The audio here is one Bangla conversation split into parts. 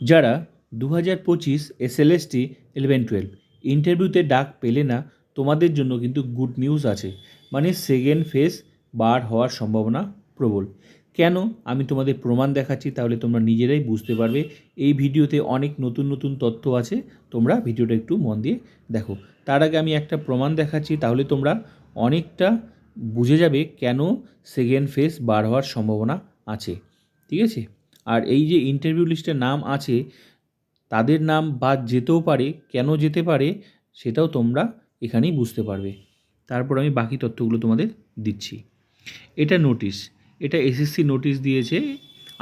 যারা 2025 এসএলএসটি 11-12 ইন্টারভিউতে ডাক পেলে না, তোমাদের জন্য কিন্তু গুড নিউজ আছে। মানে সেকেন্ড ফেজ বার হওয়ার সম্ভাবনা প্রবল। কেন? আমি তোমাদের প্রমাণ দেখাচ্ছি, তাহলে তোমরা নিজেরাই বুঝতে পারবে। এই ভিডিওতে অনেক নতুন নতুন তথ্য আছে, তোমরা ভিডিওটা একটু মন দিয়ে দেখো। তার আগে আমি একটা প্রমাণ দেখাচ্ছি, তাহলে তোমরা অনেকটা বুঝে যাবে কেন সেকেন্ড ফেজ বার হওয়ার সম্ভাবনা আছে। ঠিক আছে? আর এই যে ইন্টারভিউ লিস্টে নাম আছে, তাদের নাম বাদ যেতেও পারে, কেন যেতে পারে সেটাও তোমরা এখানেই বুঝতে পারবে। তারপর আমি বাকি তথ্যগুলো তোমাদের দিচ্ছি। এটা নোটিশ, এটা এসএসসি নোটিশ দিয়েছে।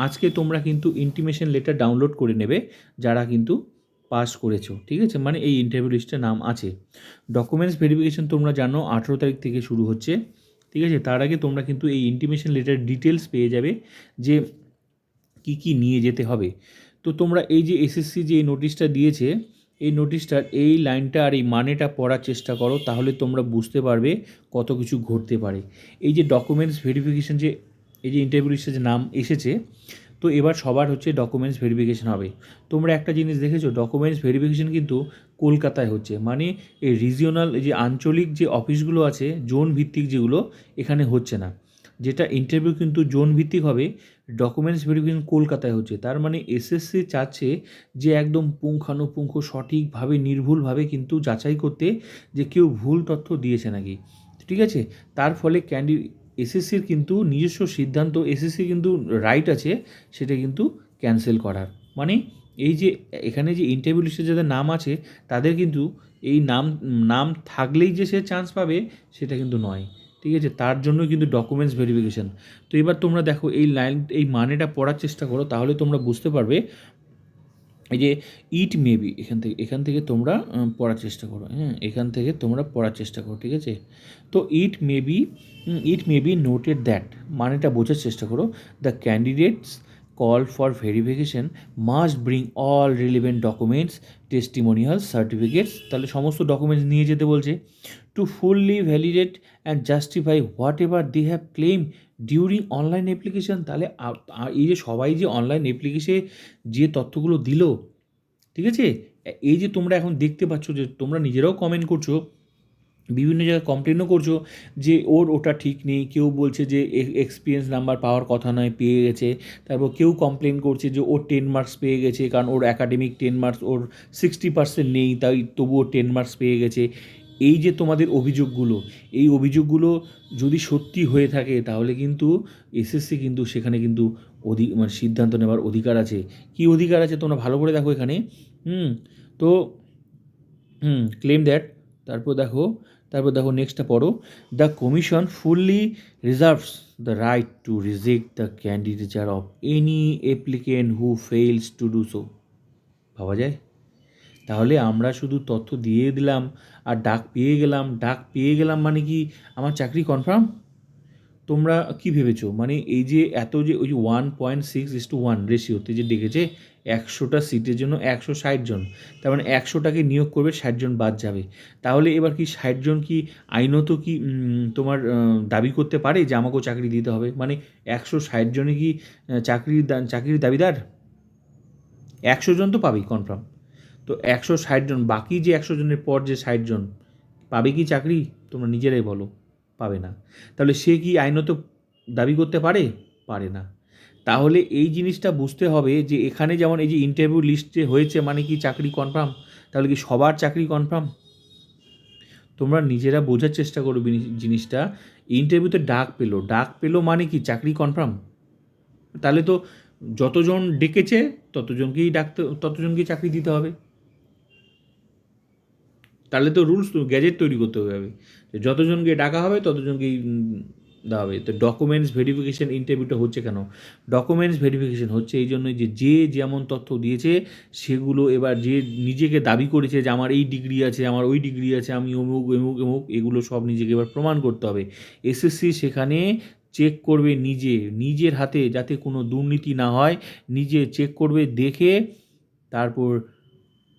আজকে তোমরা কিন্তু ইন্টিমেশন লেটার ডাউনলোড করে নেবে, যারা কিন্তু পাস করেছো। ঠিক আছে? মানে এই ইন্টারভিউ লিস্টে নাম আছে। ডকুমেন্টস ভেরিফিকেশন তোমরা জানো 18 তারিখ থেকে শুরু হচ্ছে। ঠিক আছে? তার আগে তোমরা কিন্তু এই ইন্টিমেশন লেটার ডিটেলস পেয়ে যাবে যে কি কি নিয়ে যেতে হবে। তো তোমরা এই যে এসএসসি যে এই নোটিশটা দিয়েছে, এই নোটিশটার এই লাইনটা আর এই মানেটা পড়ার চেষ্টা করো, তাহলে তোমরা বুঝতে পারবে কত কিছু ঘটতে পারে। এই যে ডকুমেন্টস ভেরিফিকেশন, যে এই যে ইন্টারভিউ লিস্টে যে নাম এসেছে, তো এবার সবার হচ্ছে ডকুমেন্টস ভেরিফিকেশন হবে। তোমরা একটা জিনিস দেখেছো, ডকুমেন্টস ভেরিফিকেশন কিন্তু কলকাতায় হচ্ছে। মানে এই রিজিওনাল যে আঞ্চলিক যে অফিসগুলো আছে, জোন ভিত্তিক যেগুলো, এখানে হচ্ছে না। যেটা ইন্টারভিউ কিন্তু জোন ভিত্তিক হবে, ডকুমেন্টস ভেরিফিকেশন কলকাতায় হচ্ছে। তার মানে এসএসসি চাচ্ছে যে একদম পুঙ্খানুপুঙ্খ সঠিকভাবে নির্ভুলভাবে কিন্তু যাচাই করতে, যে কেউ ভুল তথ্য দিয়েছে নাকি। ঠিক আছে? তার ফলে এসএসসির কিন্তু নিজস্ব সিদ্ধান্ত, এসএসসি কিন্তু রাইট আছে সেটা কিন্তু ক্যান্সেল করার। মানে এই যে এখানে যে ইন্টারভিউ লিস্টে যাদের নাম আছে, তাদের কিন্তু এই নাম নাম থাকলেই যে সে চান্স পাবে সেটা কিন্তু নয়। ঠিক আছে? তার জন্য কিন্তু ডকুমেন্টস ভেরিফিকেশন। তো এবার তোমরা দেখো এই লাইন, এই মানেটা পড়ার চেষ্টা করো, তাহলে তোমরা বুঝতে পারবে। এই যে ইট মেবি, এখান থেকে তোমরা পড়ার চেষ্টা করো। হ্যাঁ, এখান থেকে তোমরা পড়ার চেষ্টা করো। ঠিক আছে? তো it may be noted that, মানেটা বোঝার চেষ্টা করো। The candidates call for verification must bring all relevant documents, testimonial certificates, তাহলে সমস্ত ডকুমেন্টস নিয়ে যেতে বলছে। To fully validate and justify whatever they have claim during online application. তাহলে এই যে সবাই যে অনলাইন অ্যাপ্লিকেশে যে তথ্যগুলো দিল, ঠিক আছে, এই যে তোমরা এখন দেখতে পাচ্ছ যে তোমরা নিজেরাও কমেন্ট করছো, বিভিন্ন জায়গায় কমপ্লেনও করছো যে ওটা ঠিক নেই। কেউ বলছে যে এক্সপিরিয়েন্স নাম্বার পাওয়ার কথা নয়, পেয়ে গেছে। তারপর কেউ কমপ্লেন করছে যে ওর 10 মার্কস পেয়ে গেছে, কারণ ওর অ্যাকাডেমিক 10 মার্কস, ওর 60% নেই, তাই তবুও 10 মার্কস পেয়ে গেছে। এই যে তোমাদের অভিযোগগুলো, এই অভিযোগগুলো যদি সত্যি হয়ে থাকে, তাহলে কিন্তু এসএসসি কিন্তু সেখানে কিন্তু মানে সিদ্ধান্ত নেওয়ার অধিকার আছে। কি অধিকার আছে তোমরা ভালো করে দেখো এখানে। তো ক্লেম দ্যাট, তারপর দেখো নেক্সটটা পড়ো। The commission fully reserves the right two reject the candidature of any applicant who fails to do so. ভাবা যায়? তাহলে আমরা শুধু তথ্য দিয়ে দিলাম আর ডাক পেয়ে গেলাম মানে কি আমার চাকরি কনফার্ম? তোমরা কি ভেবেছো? মানে এই যে এত যে ওই যে 1.6:1 রেশিওতে যে ডেকেছে, 100টা সিটের জন্য 160 জন, তার মানে 100টাকে নিয়োগ করবে, 60 জন বাদ যাবে। তাহলে এবার কি 60 জন কি আইনত কি তোমার দাবি করতে পারে যে আমাকেও চাকরি দিতে হবে? মানে 160 জনে কি চাকরির দাবিদার? 100 জন তো পাবেই কনফার্ম। তো 160 জন, বাকি যে 100 জনের পর যে 60 জন পাবে কি চাকরি? তোমরা নিজেরাই বলো, পাবে না। তাহলে সে কি আইনত দাবি করতে পারে? পারে না। তাহলে এই জিনিসটা বুঝতে হবে যে এখানে যেমন এই যে ইন্টারভিউ লিস্টে হয়েছে মানে কি চাকরি কনফার্ম? তাহলে কি সবার চাকরি কনফার্ম? তোমরা নিজেরা বোঝার চেষ্টা করো জিনিসটা। ইন্টারভিউতে ডাক পেলো মানে কি চাকরি কনফার্ম? তাহলে তো যতজন ডেকেছে ততজনকেই চাকরি দিতে হবে। তাহলে তো রুলস, গ্যাজেট তৈরি করতে হবে। যতজনকে ডাকা হবে ততজনকেই দেওয়া হবে। তো ডকুমেন্টস ভেরিফিকেশান ইন্টারভিউটা হচ্ছে কেন? ডকুমেন্টস ভেরিফিকেশান হচ্ছে এই জন্যই যে যেমন তথ্য দিয়েছে সেগুলো এবার যে নিজেকে দাবি করেছে যে আমার এই ডিগ্রি আছে, আমার ওই ডিগ্রি আছে, আমি অমুক অমুক অমুক, এগুলো সব নিজেকে এবার প্রমাণ করতে হবে। এসএসসি সেখানে চেক করবে নিজের হাতে, যাতে কোনো দুর্নীতি না হয়। নিজে চেক করবে, দেখে তারপর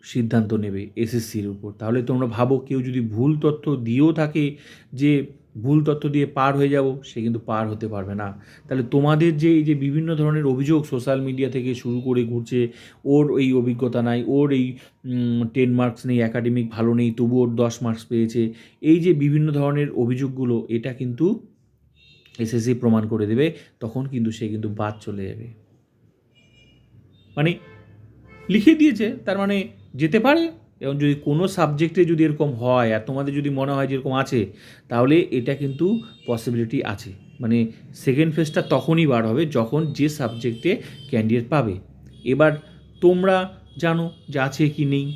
সিদ্ধান্ত নেবে এসএসসির উপর। তাহলে তোমরা ভাবো, কেউ যদি ভুল তথ্য দিয়েও থাকে যে ভুল তথ্য দিয়ে পার হয়ে যাব, সে কিন্তু পার হতে পারবে না। তাহলে তোমাদের যে এই যে বিভিন্ন ধরনের অভিযোগ সোশ্যাল মিডিয়া থেকে শুরু করে ঘুরছে, ওর এই অভিজ্ঞতা নাই, ওর এই 10 মার্কস নেই, একাডেমিক ভালো নেই, তবু ওর 10 মার্কস পেয়েছে, এই যে বিভিন্ন ধরনের অভিযোগগুলো, এটা কিন্তু এসএসসি প্রমাণ করে দেবে, তখন কিন্তু সে কিন্তু বাদ চলে যাবে। মানে লিখে দিয়েছে, তার মানে যেতে পারে। এবং যদি কোনো সাবজেক্টে যদি এরকম হয় আর তোমাদের যদি মনে হয় যে এরকম আছে, তাহলে এটা কিন্তু পসিবিলিটি আছে। মানে সেকেন্ড ফেজটা তখনই বার হবে যখন যে সাবজেক্টে ক্যান্ডিডেট পাবে। এবার তোমরা জানো যে আছে কি নেই,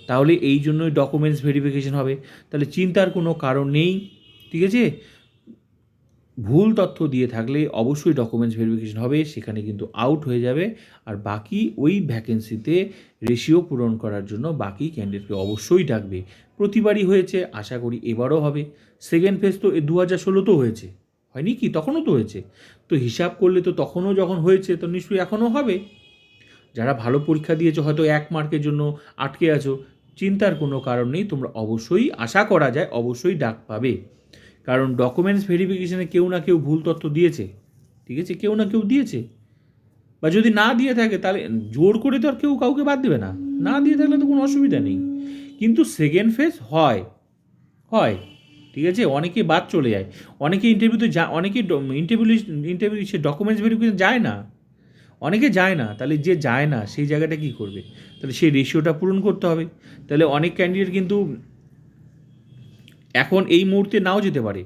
তাহলে এই জন্যই ডকুমেন্টস ভেরিফিকেশন হবে। তাহলে চিন্তার কোনো কারণ নেই, ঠিক আছে। ভুল তথ্য দিয়ে থাকলে অবশ্যই ডকুমেন্টস ভেরিফিকেশন হবে, সেখানে কিন্তু আউট হয়ে যাবে। আর বাকি ওই ভ্যাকেন্সিতে রেশিও পূরণ করার জন্য বাকি ক্যান্ডিডেটকে অবশ্যই ডাকবে। প্রতিবারই হয়েছে, আশা করি এবারও হবে। সেকেন্ড ফেজ তো 2016তেও হয়েছে, হয়নি কি? তখনও তো হয়েছে। তো হিসাব করলে তো তখনও যখন হয়েছে, তো নিশ্চয়ই এখনও হবে। যারা ভালো পরীক্ষা দিয়েছো, হয়তো 1 মার্কের জন্য আটকে আছো, চিন্তার কোনো কারণ নেই, তোমরা অবশ্যই, আশা করা যায় অবশ্যই ডাক পাবে। কারণ ডকুমেন্টস ভেরিফিকেশনে কেউ না কেউ ভুল তথ্য দিয়েছে, ঠিক আছে, কেউ না কেউ দিয়েছে। বা যদি না দিয়ে থাকে, তাহলে জোর করে তো আর কেউ কাউকে বাদ দেবে না, না দিয়ে থাকলে তো কোনো অসুবিধা নেই। কিন্তু সেকেন্ড ফেজ হয়, হয়, ঠিক আছে। অনেকে বাদ চলে যায়, অনেকে ইন্টারভিউতে অনেকে ইন্টারভিউ সে ডকুমেন্টস ভেরিফিকেশন যায় না, অনেকে যায় না। তাহলে যে যায় না সেই জায়গাটা কী করবে? তাহলে সেই রেশিওটা পূরণ করতে হবে। তাহলে অনেক ক্যান্ডিডেট কিন্তু এখন এই মুহূর্তে নাও যেতে পারে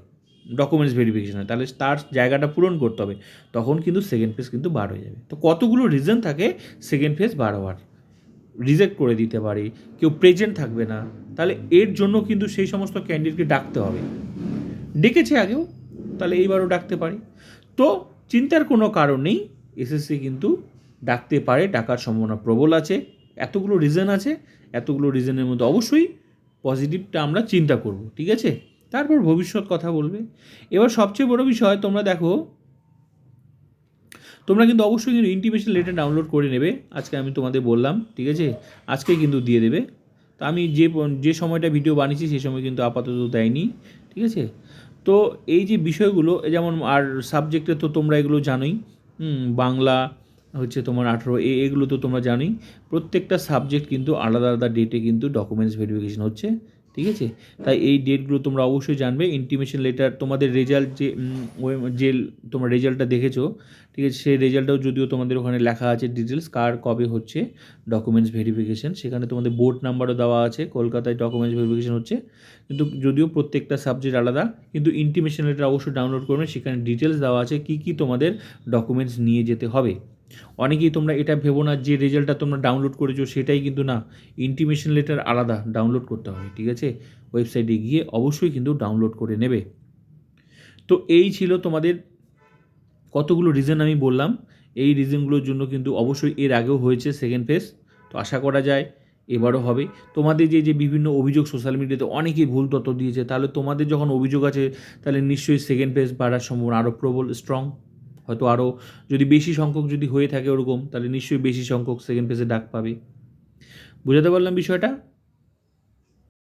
ডকুমেন্টস ভেরিফিকেশনে, তাহলে তার জায়গাটা পূরণ করতে হবে, তখন কিন্তু সেকেন্ড ফেজ কিন্তু বার হয়ে যাবে। তো কতগুলো রিজন থাকে সেকেন্ড ফেজ বার হওয়ার, রিজেক্ট করে দিতে পারে, কেউ প্রেজেন্ট থাকবে না, তাহলে এর জন্য কিন্তু সেই সমস্ত ক্যান্ডিডেটকে ডাকতে হবে। ডেকেছে আগেও, তাহলে এইবারও ডাকতে পারে। তো চিন্তার কোনো কারণ নেই, এসএসসি কিন্তু ডাকতে পারে, ডাকার সম্ভাবনা প্রবল আছে। এতগুলো রিজন আছে, এতগুলো রিজনের মধ্যে অবশ্যই পজিটিভটা আমরা চিন্তা করব, ঠিক আছে। তারপর ভবিষ্যৎ কথা বলবে। এবার সবচেয়ে বড় বিষয়, তোমরা দেখো, তোমরা কিন্তু অবশ্যই কিন্তু ইন্টিমেশন লেটার ডাউনলোড করে নেবে। আজকে আমি তোমাদের বললাম, ঠিক আছে, আজকেই কিন্তু দিয়ে দেবে। তো আমি যে সময়টা ভিডিও বানিয়েছি সেই সময় কিন্তু আপাতত দেয়নি, ঠিক আছে। তো এই যে বিষয়গুলো, যেমন আর সাবজেক্টে তো তোমরা এগুলো জানোই, বাংলা হচ্ছে তোমার 18, এগুলো তো তোমরা জানোই। প্রত্যেকটা সাবজেক্ট কিন্তু আলাদা আলাদা ডেটে কিন্তু ডকুমেন্টস ভেরিফিকেশন হচ্ছে, ঠিক আছে। তাই এই ডেটগুলো তোমরা অবশ্যই জানবে। ইন্টিমেশন লেটার, তোমাদের রেজাল্ট যে তোমরা রেজাল্টটা দেখেছো, ঠিক আছে, সেই রেজাল্টটাও যদিও তোমাদের ওখানে লেখা আছে ডিটেলস, কার কবে হচ্ছে ডকুমেন্টস ভেরিফিকেশন, সেখানে তোমাদের বোর্ড নাম্বারও দেওয়া আছে। কলকাতায় ডকুমেন্টস ভেরিফিকেশন হচ্ছে, কিন্তু যদিও প্রত্যেকটা সাবজেক্ট আলাদা, কিন্তু ইন্টিমেশন লেটার অবশ্যই ডাউনলোড করবে, সেখানে ডিটেলস দেওয়া আছে কী কী তোমাদের ডকুমেন্টস নিয়ে যেতে হবে। অনেকেই তোমরা এটা ভেবো না যে রেজাল্টটা তোমরা ডাউনলোড করেছো সেটাই কিন্তু না, ইন্টিমেশন লেটার আলাদা ডাউনলোড করতে হবে, ঠিক আছে। ওয়েবসাইটে গিয়ে অবশ্যই কিন্তু ডাউনলোড করে নেবে। তো এই ছিল তোমাদের কতগুলো রিজন আমি বললাম। এই রিজনগুলোর জন্য কিন্তু অবশ্যই এর আগেও হয়েছে সেকেন্ড ফেজ, তো আশা করা যায় এবারও হবে। তোমাদের যে বিভিন্ন অভিযোগ সোশ্যাল মিডিয়াতে অনেকেই ভুল তথ্য দিয়েছে, তাহলে তোমাদের যখন অভিযোগ আছে, তাহলে নিশ্চয়ই সেকেন্ড ফেজ বাড়ার সম্ভাবনা আরও প্রবল, স্ট্রং। হয়তো আরও যদি বেশি সংখ্যক যদি হয়ে থাকে ওরকম, তাহলে নিশ্চয়ই বেশি সংখ্যক সেকেন্ড ফেজে ডাক পাবে। বুঝাতে পারলাম বিষয়টা?